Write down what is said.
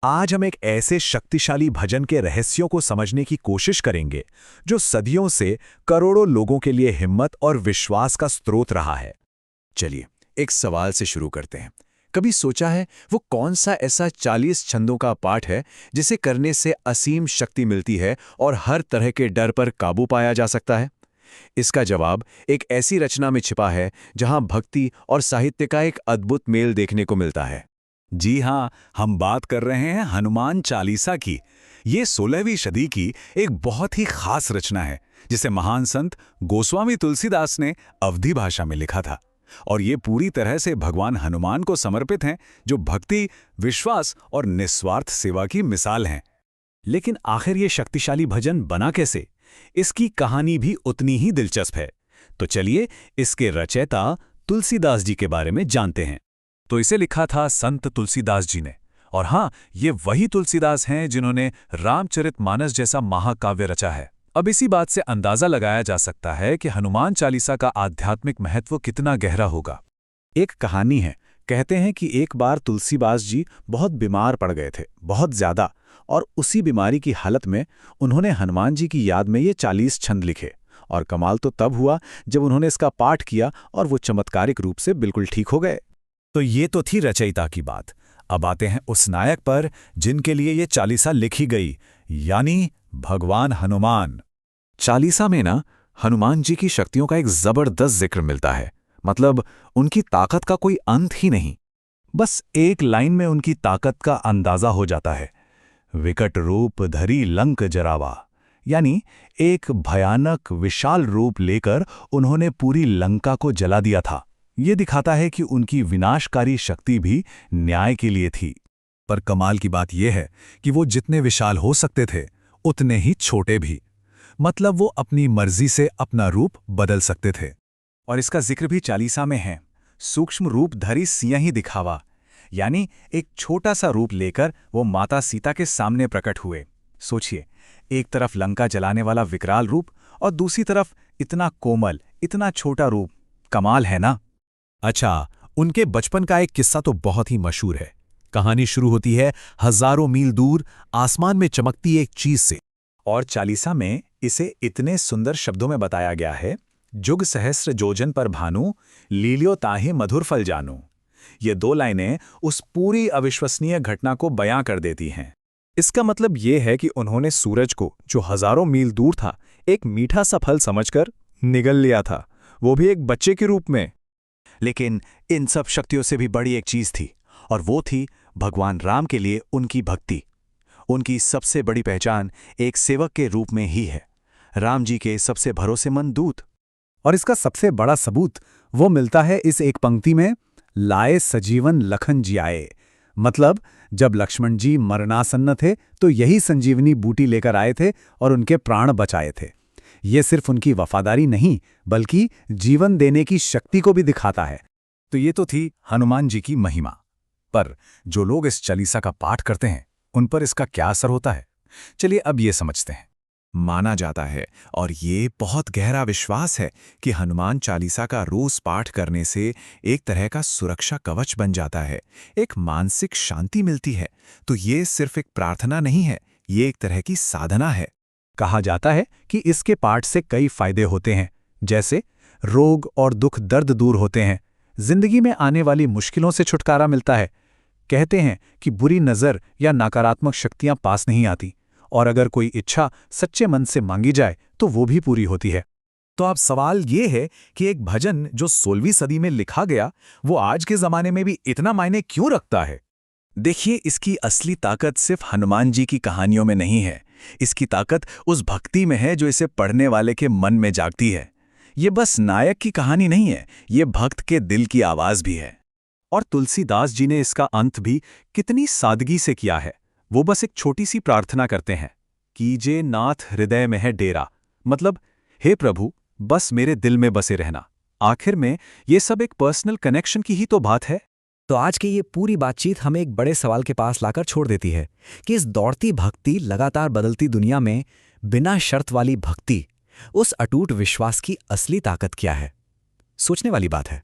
आज हम एक ऐसे शक्तिशाली भजन के रहस्यों को समझने की कोशिश करेंगे जो सदियों से करोड़ों लोगों के लिए हिम्मत और विश्वास का स्रोत रहा है। चलिए, एक सवाल से शुरू करते हैं। कभी सोचा है वो कौन सा ऐसा 40 छंदों का पाठ है जिसे करने से असीम शक्ति मिलती है और हर तरह के डर पर काबू पाया जा सकता है? इसका जवाब एक ऐसी रचना में छिपा है जहां भक्ति और साहित्य का एक अद्भुत मेल देखने को मिलता है। जी हाँ, हम बात कर रहे हैं हनुमान चालीसा की। ये 16वीं सदी की एक बहुत ही खास रचना है जिसे महान संत गोस्वामी तुलसीदास ने अवधी भाषा में लिखा था। और ये पूरी तरह से भगवान हनुमान को समर्पित हैं, जो भक्ति, विश्वास और निस्वार्थ सेवा की मिसाल हैं। लेकिन आखिर ये शक्तिशाली भजन बना कैसे? इसकी कहानी भी उतनी ही दिलचस्प है। तो चलिए इसके रचयिता तुलसीदास जी के बारे में जानते हैं। तो इसे लिखा था संत तुलसीदास जी ने। और हाँ, ये वही तुलसीदास हैं जिन्होंने रामचरितमानस जैसा महाकाव्य रचा है। अब इसी बात से अंदाजा लगाया जा सकता है कि हनुमान चालीसा का आध्यात्मिक महत्व कितना गहरा होगा। एक कहानी है, कहते हैं कि एक बार तुलसीदास जी बहुत बीमार पड़ गए थे, बहुत ज्यादा, और उसी बीमारी की हालत में उन्होंने हनुमान जी की याद में ये 40 छंद लिखे। और कमाल तो तब हुआ जब उन्होंने इसका पाठ किया और वो चमत्कारिक रूप से बिल्कुल ठीक हो गए। तो ये तो थी रचयिता की बात। अब आते हैं उस नायक पर जिनके लिए ये चालीसा लिखी गई, यानी भगवान हनुमान। चालीसा में ना हनुमान जी की शक्तियों का एक जबरदस्त जिक्र मिलता है। मतलब उनकी ताकत का कोई अंत ही नहीं। बस एक लाइन में उनकी ताकत का अंदाजा हो जाता है। विकट रूप धरी लंक जरावा, यानी एक भयानक विशाल रूप लेकर उन्होंने पूरी लंका को जला दिया था। ये दिखाता है कि उनकी विनाशकारी शक्ति भी न्याय के लिए थी। पर कमाल की बात यह है कि वो जितने विशाल हो सकते थे उतने ही छोटे भी। मतलब वो अपनी मर्जी से अपना रूप बदल सकते थे। और इसका जिक्र भी चालीसा में है। सूक्ष्म रूप धरी सिंह दिखावा, यानी एक छोटा सा रूप लेकर वो माता सीता के सामने प्रकट हुए। सोचिए, एक तरफ लंका जलाने वाला विकराल रूप और दूसरी तरफ इतना कोमल, इतना छोटा रूप। कमाल है ना? अच्छा, उनके बचपन का एक किस्सा तो बहुत ही मशहूर है। कहानी शुरू होती है हजारों मील दूर आसमान में चमकती एक चीज से। और चालीसा में इसे इतने सुंदर शब्दों में बताया गया है, जुग सहस्र जोजन पर भानु, लीलियो ताहि मधुर फल जानू। ये 2 लाइनें उस पूरी अविश्वसनीय घटना को बयां कर देती हैं। इसका मतलब ये है कि उन्होंने सूरज को, जो हजारों मील दूर था, एक मीठा सा फल समझकर निगल लिया था, वो भी एक बच्चे के रूप में। लेकिन इन सब शक्तियों से भी बड़ी एक चीज थी, और वो थी भगवान राम के लिए उनकी भक्ति। उनकी सबसे बड़ी पहचान एक सेवक के रूप में ही है, राम जी के सबसे भरोसेमंद दूत। और इसका सबसे बड़ा सबूत वो मिलता है इस एक पंक्ति में, लाए सजीवन लखन जियाए। मतलब जब लक्ष्मण जी मरणासन्न थे तो यही संजीवनी बूटी लेकर आए थे और उनके प्राण बचाए थे। ये सिर्फ उनकी वफादारी नहीं, बल्कि जीवन देने की शक्ति को भी दिखाता है। तो ये तो थी हनुमान जी की महिमा। पर जो लोग इस चालीसा का पाठ करते हैं, उन पर इसका क्या असर होता है? चलिए अब ये समझते हैं। माना जाता है, और ये बहुत गहरा विश्वास है, कि हनुमान चालीसा का रोज पाठ करने से एक तरह का सुरक्षा कवच बन जाता है, एक मानसिक शांति मिलती है। तो ये सिर्फ एक प्रार्थना नहीं है, ये एक तरह की साधना है। कहा जाता है कि इसके पाठ से कई फायदे होते हैं, जैसे रोग और दुख दर्द दूर होते हैं, जिंदगी में आने वाली मुश्किलों से छुटकारा मिलता है। कहते हैं कि बुरी नज़र या नकारात्मक शक्तियां पास नहीं आती, और अगर कोई इच्छा सच्चे मन से मांगी जाए तो वो भी पूरी होती है। तो अब सवाल ये है कि एक भजन जो 16वीं सदी में लिखा गया, वो आज के ज़माने में भी इतना मायने क्यों रखता है? देखिए, इसकी असली ताकत सिर्फ हनुमान जी की कहानियों में नहीं है। इसकी ताकत उस भक्ति में है जो इसे पढ़ने वाले के मन में जागती है। ये बस नायक की कहानी नहीं है, ये भक्त के दिल की आवाज़ भी है। और तुलसीदास जी ने इसका अंत भी कितनी सादगी से किया है। वो बस एक छोटी सी प्रार्थना करते हैं, कीजे नाथ हृदय में है डेरा। मतलब, हे प्रभु, बस मेरे दिल में बसे रहना। आखिर में ये सब एक पर्सनल कनेक्शन की ही तो बात है। तो आज की ये पूरी बातचीत हमें एक बड़े सवाल के पास लाकर छोड़ देती है कि इस दौड़ती भक्ति, लगातार बदलती दुनिया में बिना शर्त वाली भक्ति, उस अटूट विश्वास की असली ताकत क्या है? सोचने वाली बात है।